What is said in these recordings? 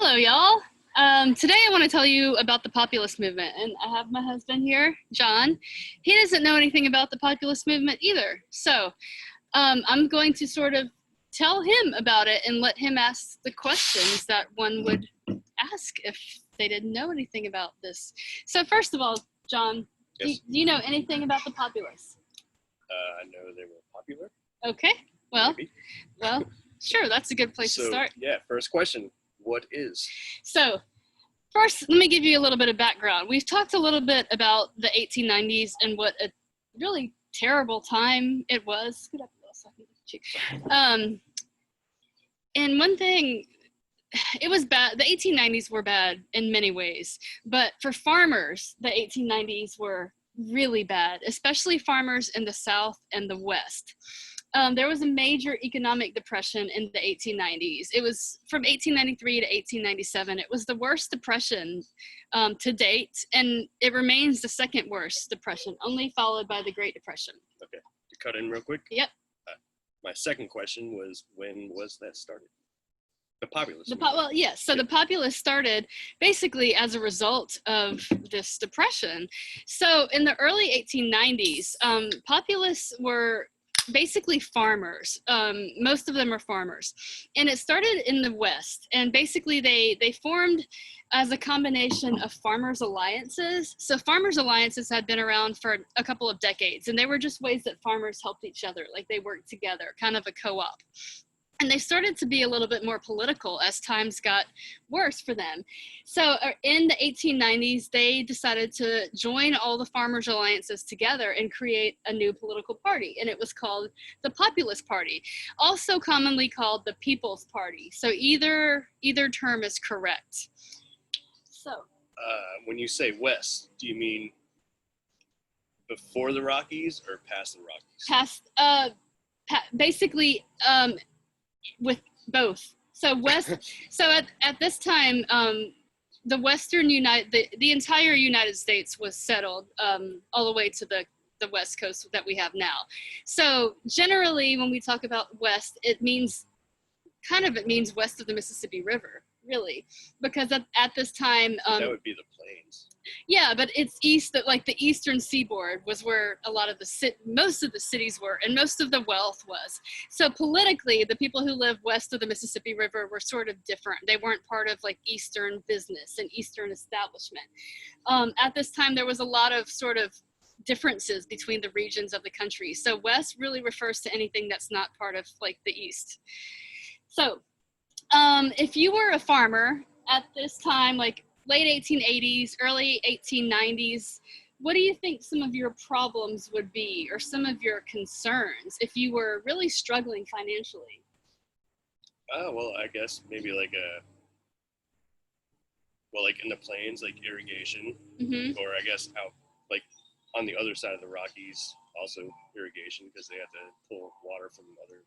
Hello, y'all. Today I want to tell you about the populist movement, and I have my husband here, John. He doesn't know anything about the populist movement either, so I'm going to sort of tell him about it and let him ask the questions that one would ask if they didn't know anything about this. So first of all, John, Yes. do you know anything about the populists? I know they were popular. Okay, well, Maybe. sure, that's a good place to start. Yeah, first question. What is? So first, let me give you a little bit of background. We've talked a little bit about the 1890s and what a really terrible time it was. Scoot up a little second. And one thing, it was bad. The 1890s were bad in many ways, but for farmers, the 1890s were really bad, especially farmers in the South and the West. There was a major economic depression in the 1890s. It was from 1893 to 1897. It was the worst depression to date, and it remains the second worst depression, only followed by the Great Depression. Okay, to cut in real quick. Yep. My second question was, when was that started? The populist. Well, yes. So the populists started basically as a result of this depression. So in the early 1890s, populists were basically farmers. Most of them are farmers, and it started in the West. And basically, they formed as a combination of farmers' alliances. So farmers' alliances had been around for a couple of decades, and they were just ways that farmers helped each other, like they worked together, kind of a co-op. And they started to be a little bit more political as times got worse for them. So in the 1890s, they decided to join all the farmers' alliances together and create a new political party. And it was called the Populist Party, also commonly called the People's Party. So either term is correct. So when you say West, do you mean before the Rockies or past the Rockies? Basically, with both. So West. So at this time, the the entire United States was settled all the way to the West Coast that we have now. So generally, when we talk about West, it means west of the Mississippi River, really, because at this time that would be the plains. Yeah, but it's east, like the eastern seaboard was where a lot of most of the cities were, and most of the wealth was. So politically, the people who lived west of the Mississippi River were sort of different. They weren't part of like Eastern business and Eastern establishment. At this time, there was a lot of sort of differences between the regions of the country. So West really refers to anything that's not part of like the East. So if you were a farmer at this time, like late 1880s, early 1890s, what do you think some of your problems would be, or some of your concerns if you were really struggling financially? Well, I guess maybe like in the plains, like irrigation, or I guess out like on the other side of the Rockies, also irrigation, because they have to pull water from other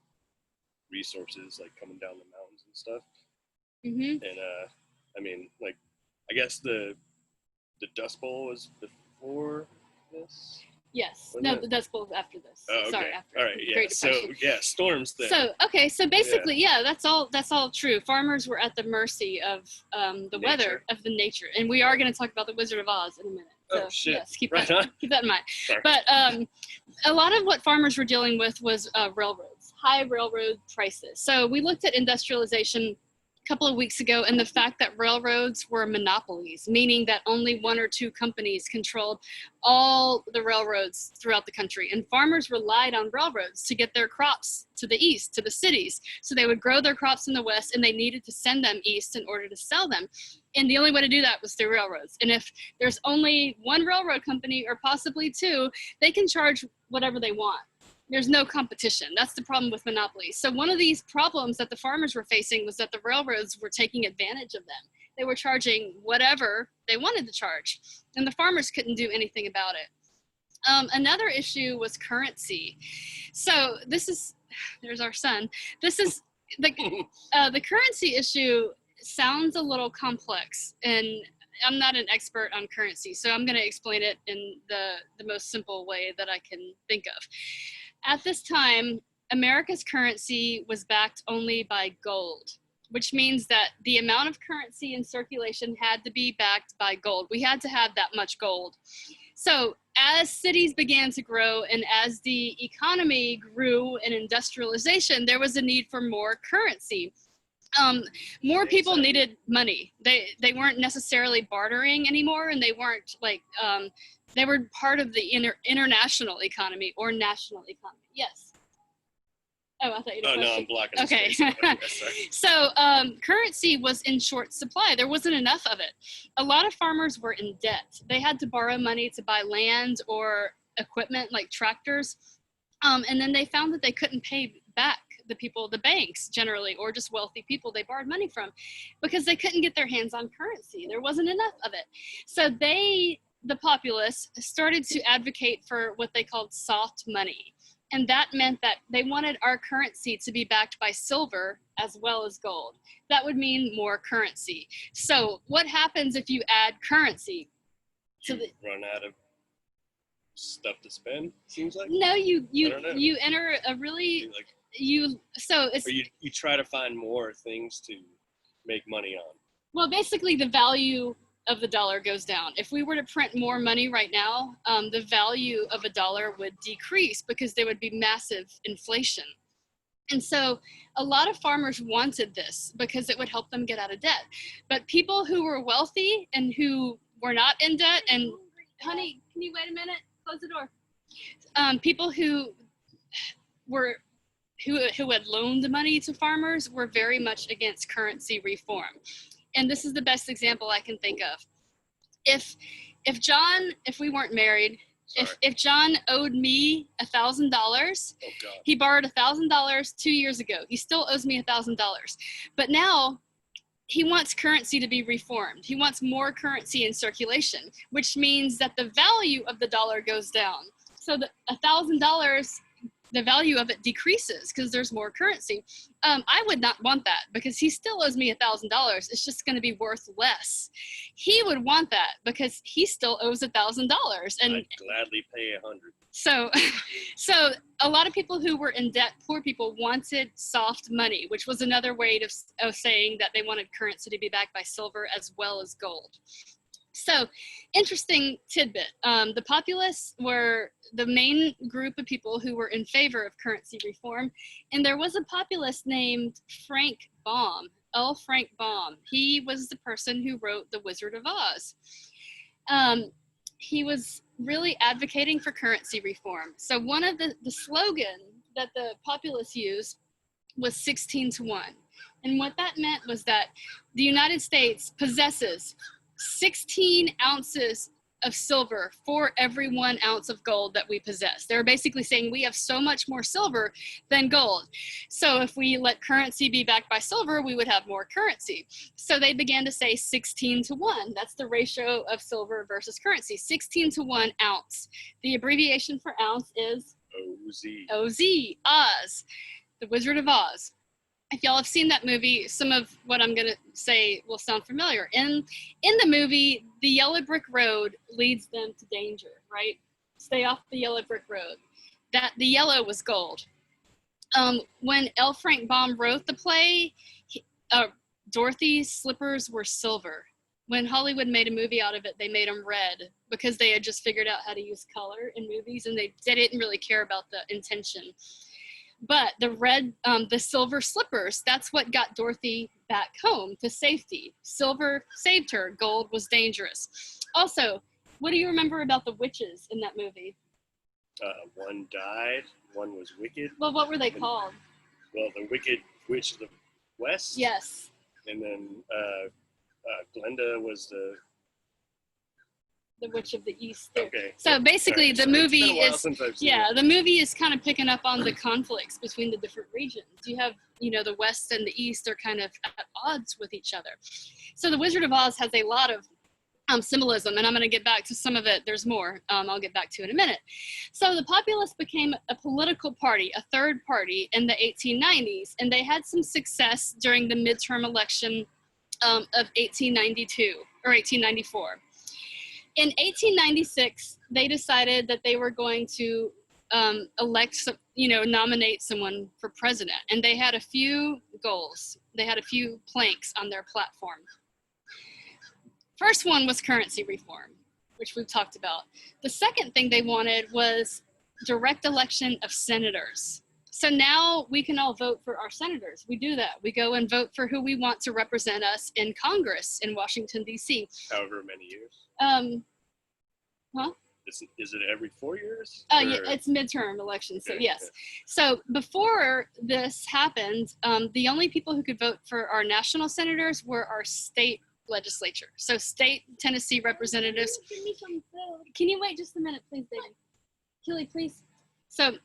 resources like coming down the mountains and stuff. And I mean, like, I guess the Dust Bowl was before this? Yes. No, the Dust Bowl was after this. Oh, okay. Sorry, after. All right, yeah. Great Depression. So, yeah, storms then. So, okay, so basically, yeah, that's all true. Farmers were at the mercy of the weather, of the nature. And we are going to talk about the Wizard of Oz in a minute. So, oh, shit. Yes, keep right that in mind. Sorry. But a lot of what farmers were dealing with was railroads, high railroad prices. So we looked at industrialization a couple of weeks ago, and the fact that railroads were monopolies, meaning that only one or two companies controlled all the railroads throughout the country. And farmers relied on railroads to get their crops to the east, to the cities. So they would grow their crops in the west, and they needed to send them east in order to sell them. And the only way to do that was through railroads. And if there's only one railroad company, or possibly two, they can charge whatever they want. There's no competition. That's the problem with monopolies. So one of these problems that the farmers were facing was that the railroads were taking advantage of them. They were charging whatever they wanted to charge, and the farmers couldn't do anything about it. Another issue was currency. So there's our son. This is the currency issue sounds a little complex, and I'm not an expert on currency, so I'm going to explain it in the most simple way that I can think of. At this time, America's currency was backed only by gold. which means that the amount of currency in circulation had to be backed by gold. We had to have that much gold. So as cities began to grow and as the economy grew in industrialization, there was a need for more currency. More people needed money. They weren't necessarily bartering anymore, and they weren't like, they were part of the international economy or national economy. Yes. Oh, I thought you had a question. No, I'm blocking. Okay. So currency was in short supply. There wasn't enough of it. A lot of farmers were in debt. They had to borrow money to buy land or equipment like tractors. And then they found that they couldn't pay back the people, the banks generally, or just wealthy people they borrowed money from, because they couldn't get their hands on currency. There wasn't enough of it. So the populists started to advocate for what they called soft money. And that meant that they wanted our currency to be backed by silver as well as gold. That would mean more currency. So what happens if you add currency to the run out of stuff to spend, seems like? No, you enter a really so it's, or you try to find more things to make money on. Well, basically the value of the dollar goes down. If we were to print more money right now, the value of a dollar would decrease because there would be massive inflation. And so a lot of farmers wanted this because it would help them get out of debt. But people who were wealthy and who were not in debt, and honey, can you wait a minute? Close the door. People who had loaned money to farmers were very much against currency reform. And this is the best example I can think of. If we weren't married, if John owed me $1,000, he borrowed $1,000 2 years ago. He still owes me $1,000. But now he wants currency to be reformed. He wants more currency in circulation, which means that the value of the dollar goes down. So the $1,000, the value of it decreases because there's more currency. I would not want that because he still owes me $1,000. It's just going to be worth less. He would want that because he still owes $1,000. And I'd gladly pay $100. So a lot of people who were in debt, poor people, wanted soft money, which was another way of saying that they wanted currency to be backed by silver as well as gold. So, interesting tidbit. The populists were the main group of people who were in favor of currency reform. And there was a populist named Frank Baum, L. Frank Baum. He was the person who wrote The Wizard of Oz. He was really advocating for currency reform. So one of the slogan that the populists used was 16-1. And what that meant was that the United States possesses 16 ounces of silver for every 1 ounce of gold that we possess. They're basically saying we have so much more silver than gold. So if we let currency be backed by silver, we would have more currency. So they began to say 16-1. That's the ratio of silver versus currency, 16-1 ounce. The abbreviation for ounce is OZ. OZ, Oz, The Wizard of Oz. If y'all have seen that movie, some of what I'm going to say will sound familiar. In the movie, the yellow brick road leads them to danger, right? Stay off the yellow brick road. That the yellow was gold. When L. Frank Baum wrote the play, Dorothy's slippers were silver. When Hollywood made a movie out of it, they made them red because they had just figured out how to use color in movies, and they didn't really care about the intention. But the silver slippers, that's what got Dorothy back home to safety. Silver saved her, gold was dangerous. Also, what do you remember about the witches in that movie? One died, one was wicked. Well, what were they called? Well, the Wicked Witch of the West. Yes. And then Glenda was the Witch of the East. Okay. So basically the movie the movie is kind of picking up on the conflicts between the different regions. You have, the West and the East are kind of at odds with each other. So the Wizard of Oz has a lot of symbolism, and I'm going to get back to some of it. There's more I'll get back to in a minute. So the Populists became a political party, a third party in the 1890s, and they had some success during the midterm election of 1892 or 1894. In 1896, they decided that they were going to nominate someone for president. And they had a few goals. They had a few planks on their platform. First one was currency reform, which we've talked about. The second thing they wanted was direct election of senators. So now we can all vote for our senators. We do that. We go and vote for who we want to represent us in Congress in Washington, D.C. However many years. Huh? Is it every 4 years? Yeah, it's midterm elections, so yes. So before this happened, the only people who could vote for our national senators were our state legislature. So state Tennessee representatives. Give me some food. Can you wait just a minute, please, baby? Keely, please. So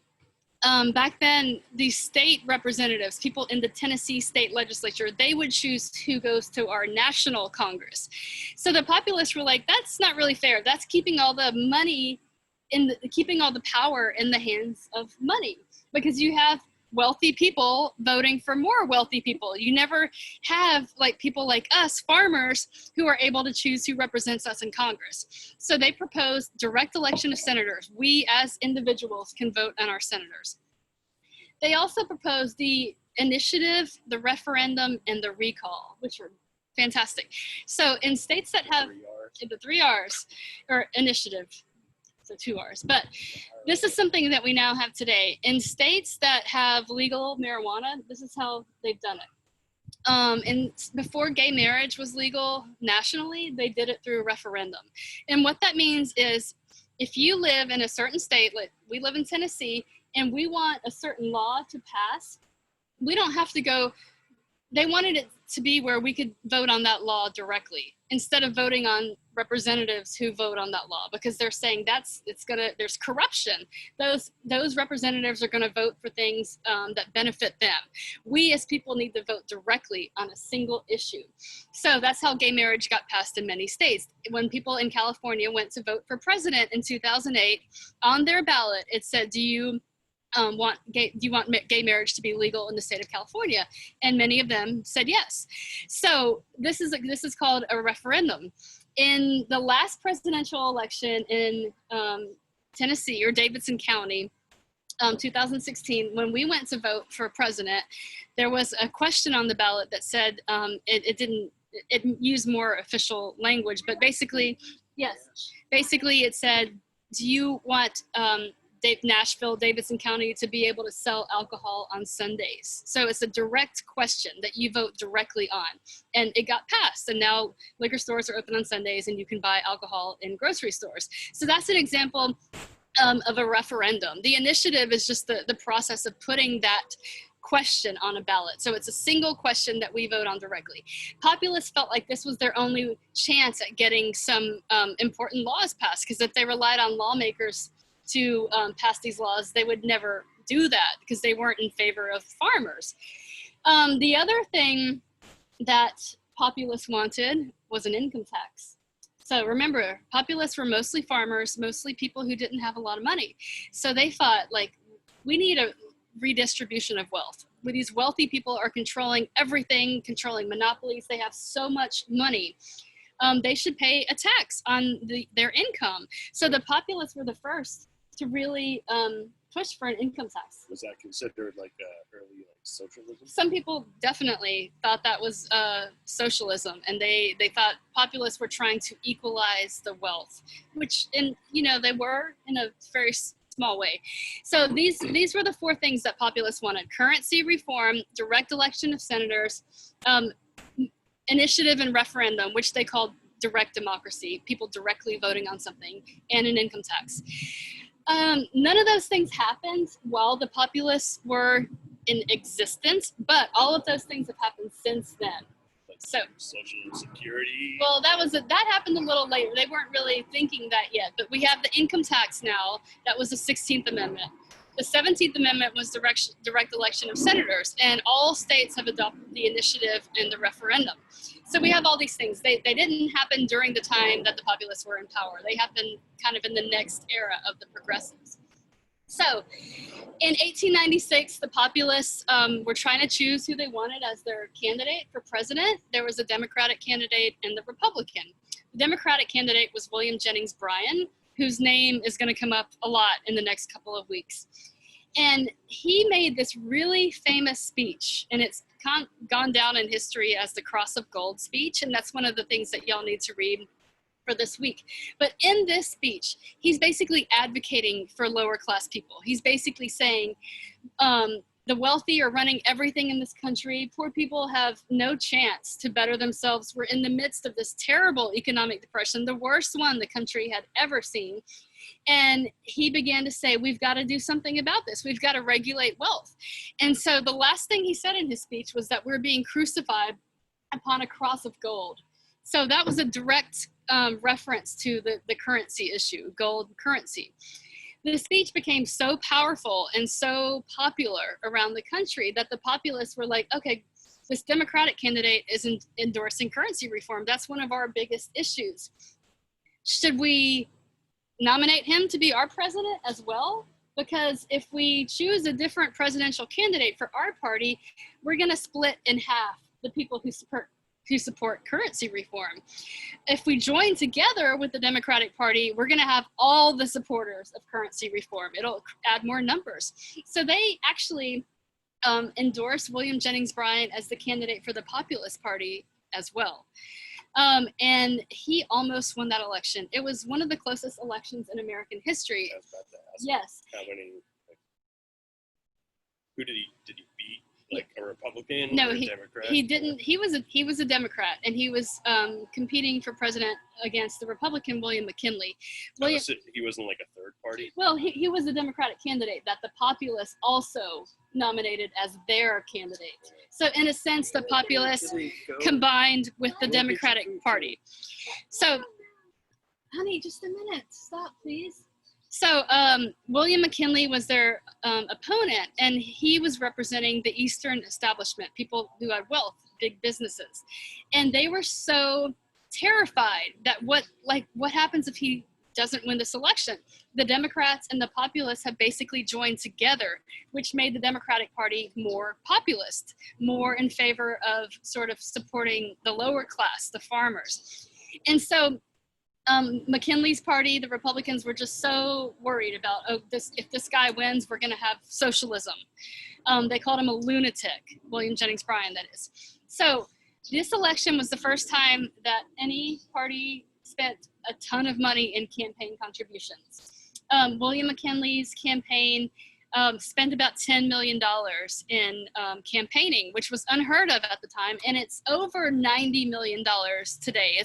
back then, the state representatives, people in the Tennessee state legislature, they would choose who goes to our national Congress. So the populists were like, that's not really fair. That's keeping all the money keeping all the power in the hands of money, because you have wealthy people voting for more wealthy people. You never have like people like us, farmers, who are able to choose who represents us in Congress. So they proposed direct election of senators. We as individuals can vote on our senators. They also proposed the initiative, the referendum, and the recall, which are fantastic. So in states that have the 3 R's, or initiative, so 2 R's, but this is something that we now have today. In states that have legal marijuana, this is how they've done it. And before gay marriage was legal nationally, they did it through a referendum. And what that means is if you live in a certain state, like we live in Tennessee, and we want a certain law to pass, we don't have to go. They wanted it to be where we could vote on that law directly instead of voting on representatives who vote on that law, because they're saying there's corruption. Those representatives are gonna vote for things that benefit them. We as people need to vote directly on a single issue. So that's how gay marriage got passed in many states. When people in California went to vote for president in 2008, on their ballot, it said, do you want gay marriage to be legal in the state of California? And many of them said yes. So this is called a referendum. In the last presidential election in Tennessee, or Davidson County, 2016, when we went to vote for president, there was a question on the ballot that said, it used more official language, but basically, yes, basically it said, do you want Nashville, Davidson County to be able to sell alcohol on Sundays? So it's a direct question that you vote directly on. And it got passed. And now liquor stores are open on Sundays and you can buy alcohol in grocery stores. So that's an example of a referendum. The initiative is just the process of putting that question on a ballot. So it's a single question that we vote on directly. Populists felt like this was their only chance at getting some important laws passed, because if they relied on lawmakers to pass these laws, they would never do that because they weren't in favor of farmers. The other thing that populists wanted was an income tax. So remember, populists were mostly farmers, mostly people who didn't have a lot of money. So they thought, like, we need a redistribution of wealth. Where these wealthy people are controlling everything, controlling monopolies, they have so much money. They should pay a tax on their income. So the populists were the first to really push for an income tax. Was that considered like early socialism? Some people definitely thought that was socialism, and they thought populists were trying to equalize the wealth, which they were in a very small way. So these were the 4 things that populists wanted: currency reform, direct election of senators, initiative and referendum, which they called direct democracy, people directly voting on something, and an income tax. None of those things happened while the populists were in existence, but all of those things have happened since then. Like so social security. Well, that happened a little later. They weren't really thinking that yet, but we have the income tax now. That was the 16th Amendment. The 17th Amendment was direct election of senators, and all states have adopted the initiative and the referendum. So we have all these things. They didn't happen during the time that the populists were in power. They happened kind of in the next era of the progressives. So in 1896, the populists were trying to choose who they wanted as their candidate for president. There was a Democratic candidate and the Republican. The Democratic candidate was William Jennings Bryan, whose name is going to come up a lot in the next couple of weeks. And he made this really famous speech, and it's gone down in history as the Cross of Gold speech, and that's one of the things that y'all need to read for this week. But in this speech, he's basically advocating for lower class people. He's basically saying, the wealthy are running everything in this country. Poor people have no chance to better themselves. We're in the midst of this terrible economic depression, the worst one the country had ever seen. And he began to say, we've got to do something about this. We've got to regulate wealth. And so the last thing he said in his speech was that we're being crucified upon a cross of gold. So that was a direct reference to the currency issue, gold currency. The speech became so powerful and so popular around the country that the populists were like, okay, this Democratic candidate is endorsing currency reform. That's one of our biggest issues. Should we nominate him to be our president as well? Because if we choose a different presidential candidate for our party, we're going to split in half the people who support currency reform. If we join together with the Democratic Party, we're going to have all the supporters of currency reform. It'll add more numbers. So they actually endorsed William Jennings Bryan as the candidate for the Populist Party as well. And he almost won that election. It was one of the closest elections in American history. I was about to ask. Yes. How many? Who did he beat? Like a Republican no, or a Democrat? He didn't. He was a Democrat, and he was competing for president against the Republican William McKinley. He wasn't like a third party? Well, he was a Democratic candidate that the populists also nominated as their candidate. So in a sense, the populists combined with the Democratic Party. So, honey, just a minute. Stop, please. So William McKinley was their opponent, and he was representing the Eastern establishment, people who had wealth, big businesses. And they were so terrified that what happens if he doesn't win this election? The Democrats and the populists have basically joined together, which made the Democratic Party more populist, more in favor of sort of supporting the lower class, the farmers. And so McKinley's party, the Republicans, were just so worried about, if this guy wins, we're going to have socialism. They called him a lunatic, William Jennings Bryan, that is. So this election was the first time that any party spent a ton of money in campaign contributions. William McKinley's campaign spent about $10 million in campaigning, which was unheard of at the time, and it's over $90 million today.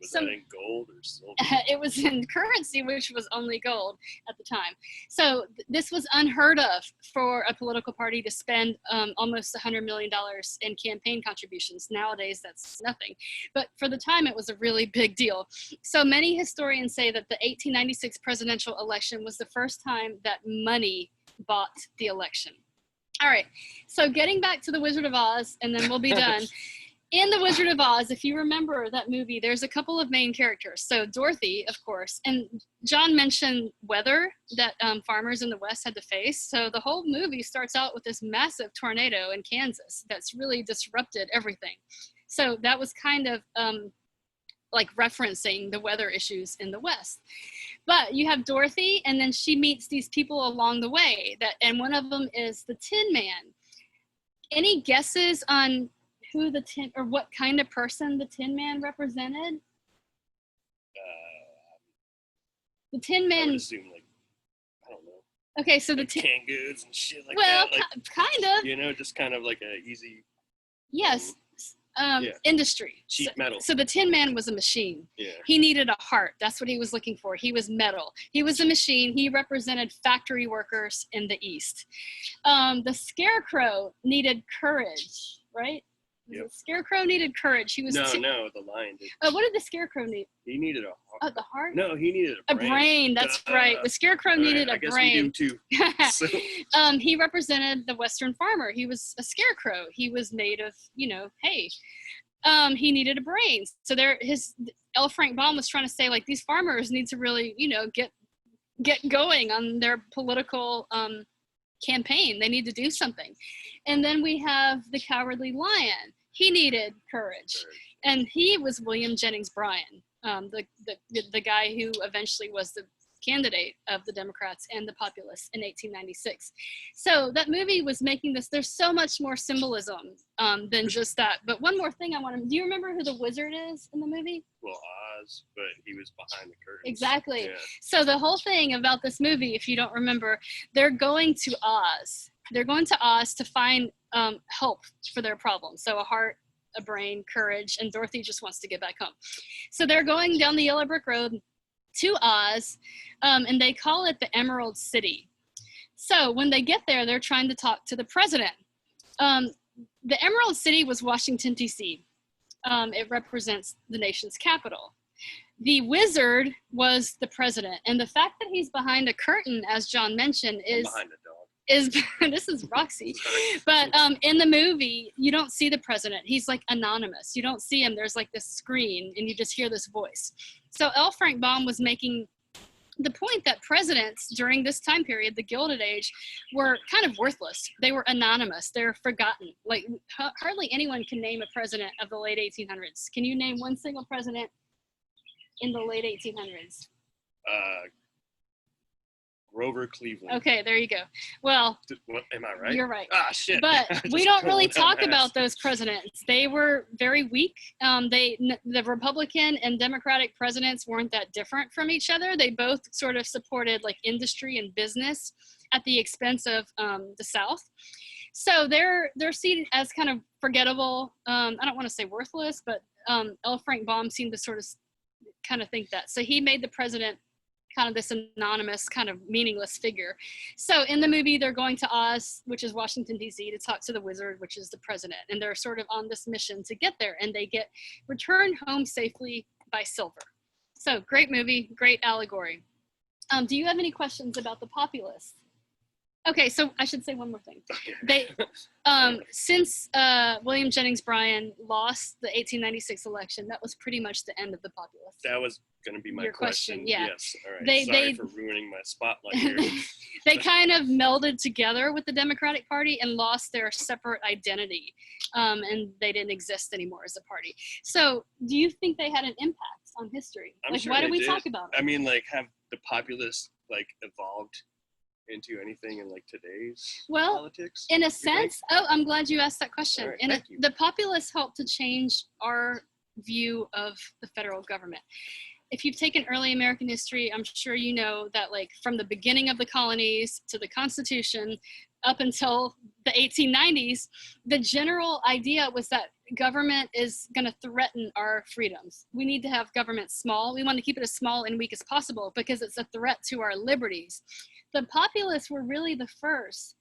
Was that in gold or silver? It was in currency, which was only gold at the time. So this was unheard of for a political party to spend almost $100 million in campaign contributions. Nowadays, that's nothing. But for the time, it was a really big deal. So many historians say that the 1896 presidential election was the first time that money bought the election. All right, so getting back to The Wizard of Oz, and then we'll be done. In The Wizard of Oz, if you remember that movie, there's a couple of main characters. So Dorothy, of course, and John mentioned weather that farmers in the West had to face. So the whole movie starts out with this massive tornado in Kansas that's really disrupted everything. So that was kind of like referencing the weather issues in the West. But you have Dorothy, and then she meets these people along the way, and one of them is the Tin Man. Any guesses on who or what kind of person the Tin Man represented? The Tin Man. I would assume, like, I don't know. Okay, so like canned goods and shit like well, that. Like, kind of. You know, just kind of like a easy. Yes. Industry. Cheap metal. So the Tin Man was a machine. Yeah. He needed a heart. That's what he was looking for. He was metal. He was a machine. He represented factory workers in the East. The Scarecrow needed courage, right? Yep. The Scarecrow needed courage. He was no, the lion did. What did the Scarecrow need? He needed a heart. Oh, the heart? No, he needed a brain. A brain, that's right. The Scarecrow needed a brain. I guess we do too. So. He represented the Western farmer. He was a scarecrow. He was made of, hay. He needed a brain. So L. Frank Baum was trying to say, like, these farmers need to really, get going on their political campaign. They need to do something. And then we have the Cowardly Lion. He needed courage. And he was William Jennings Bryan, the guy who eventually was the candidate of the Democrats and the Populists in 1896. So that movie was making this, there's so much more symbolism than just that. But one more thing I want to, do you remember who the wizard is in the movie? Well, Oz, but he was behind the curtains. Exactly. Yeah. So the whole thing about this movie, if you don't remember, they're going to Oz. They're going to Oz to find help for their problems. So a heart, a brain, courage, and Dorothy just wants to get back home. So they're going down the yellow brick road to Oz, and they call it the Emerald City. So when they get there, they're trying to talk to the president. The Emerald City was Washington, D.C. It represents the nation's capital. The wizard was the president. And the fact that he's behind a curtain, as John mentioned, is behind a dog. This is Roxy. But in the movie, you don't see the president. He's like anonymous. You don't see him. There's like this screen and you just hear this voice. So L. Frank Baum was making the point that presidents during this time period, the Gilded Age, were kind of worthless. They were anonymous. They're forgotten. Like hardly anyone can name a president of the late 1800s. Can you name one single president in the late 1800s? Grover Cleveland. Okay, there you go. Well, what, am I right? You're right. Ah, shit. But we don't really talk about those presidents. They were very weak. The Republican and Democratic presidents weren't that different from each other. They both sort of supported like industry and business at the expense of the South. So they're seen as kind of forgettable. I don't want to say worthless, but L. Frank Baum seemed to sort of kind of think that. So he made the president kind of this anonymous, kind of meaningless figure. So in the movie, they're going to Oz, which is Washington, D.C., to talk to the wizard, which is the president. And they're sort of on this mission to get there, and they get returned home safely by silver. So great movie, great allegory. Do you have any questions about the Populists? Okay, so I should say one more thing. They, since William Jennings Bryan lost the 1896 election, that was pretty much the end of the Populists. That was going to be my question. Yeah. Yes. All right. Sorry for ruining my spotlight here. They kind of melded together with the Democratic Party and lost their separate identity, and they didn't exist anymore as a party. So, do you think they had an impact on history? I'm like, sure why do we did. talk about it? I mean, like, have the Populists like evolved into anything in like today's politics? In a sense, I'm glad you asked that question. Right, The Populists helped to change our view of the federal government. If you've taken early American history, I'm sure you know that like from the beginning of the colonies to the Constitution up until the 1890s, the general idea was that government is going to threaten our freedoms. We need to have government small. We want to keep it as small and weak as possible because it's a threat to our liberties. The Populists were really the first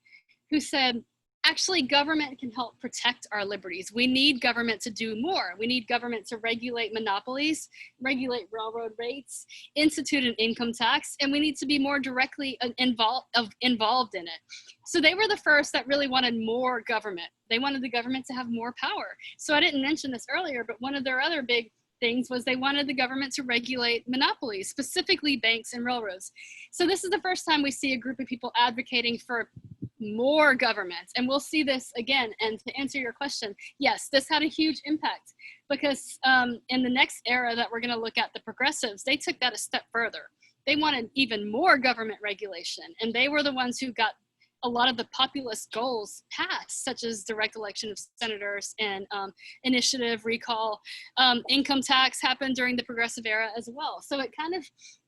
who said, actually, government can help protect our liberties. We need government to do more. We need government to regulate monopolies, regulate railroad rates, institute an income tax, and we need to be more directly involved in it. So they were the first that really wanted more government. They wanted the government to have more power. So I didn't mention this earlier, but one of their other big things was they wanted the government to regulate monopolies, specifically banks and railroads. So this is the first time we see a group of people advocating for more government. And we'll see this again. And to answer your question, yes, this had a huge impact because in the next era that we're going to look at, the progressives, they took that a step further. They wanted even more government regulation. And they were the ones who got a lot of the populist goals passed, such as direct election of senators and initiative, recall. Income tax happened during the progressive era as well. So it kind of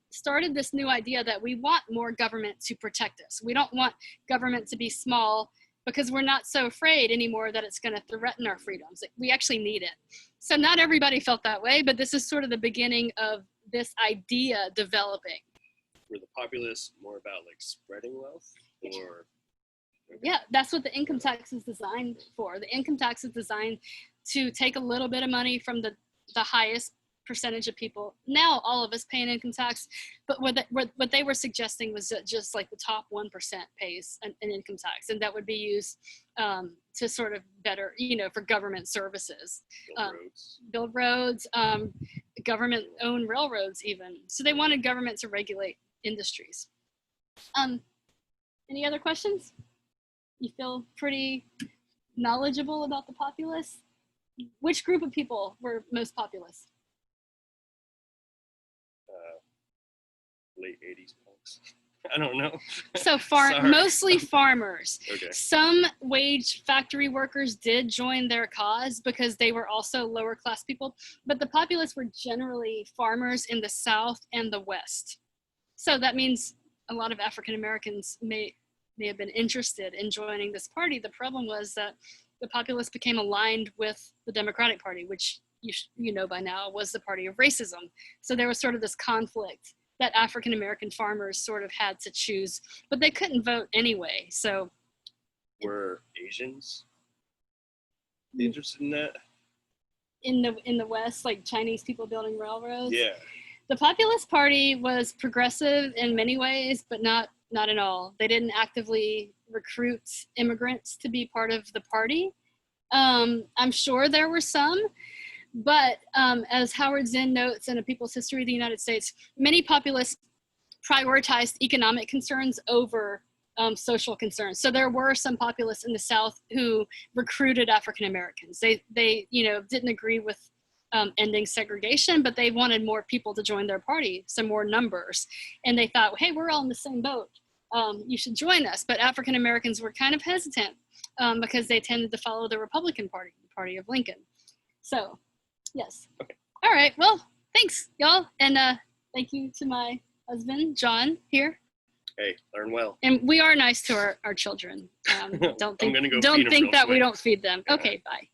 started this new idea that we want more government to protect us. We don't want government to be small because we're not so afraid anymore that it's going to threaten our freedoms. We actually need it. So not everybody felt that way, but this is sort of the beginning of this idea developing. Were the Populists more about like spreading wealth or? Yeah, that's what the income tax is designed for. The income tax is designed to take a little bit of money from the highest percentage of people. Now all of us pay an income tax, but what they were suggesting was that just like the top 1% pays an income tax, and that would be used to sort of better, for government services. Build roads, government-owned railroads even. So they wanted government to regulate industries. Any other questions? You feel pretty knowledgeable about the Populists? Which group of people were most populist? late 80s punks. I don't know. So mostly farmers. Okay. Some wage factory workers did join their cause because they were also lower class people, but the populists were generally farmers in the South and the West. So that means a lot of African Americans may have been interested in joining this party. The problem was that the populists became aligned with the Democratic Party, which you know by now was the party of racism. So there was sort of this conflict that African American farmers sort of had to choose, but they couldn't vote anyway. So were Asians interested in that? In the West, like Chinese people building railroads? Yeah. The Populist Party was progressive in many ways, but not in all. They didn't actively recruit immigrants to be part of the party. I'm sure there were some, but as Howard Zinn notes in A People's History of the United States, many populists prioritized economic concerns over social concerns. So there were some populists in the South who recruited African Americans. They didn't agree with ending segregation, but they wanted more people to join their party, some more numbers. And they thought, hey, we're all in the same boat. You should join us. But African Americans were kind of hesitant because they tended to follow the Republican Party, the party of Lincoln. So, yes. Okay. All right. Well, thanks, y'all. And thank you to my husband, John, here. Hey, learn well. And we are nice to our children. Don't think I'm gonna go don't feed 'em think real that we quick. don't feed them. Yeah. Okay, bye.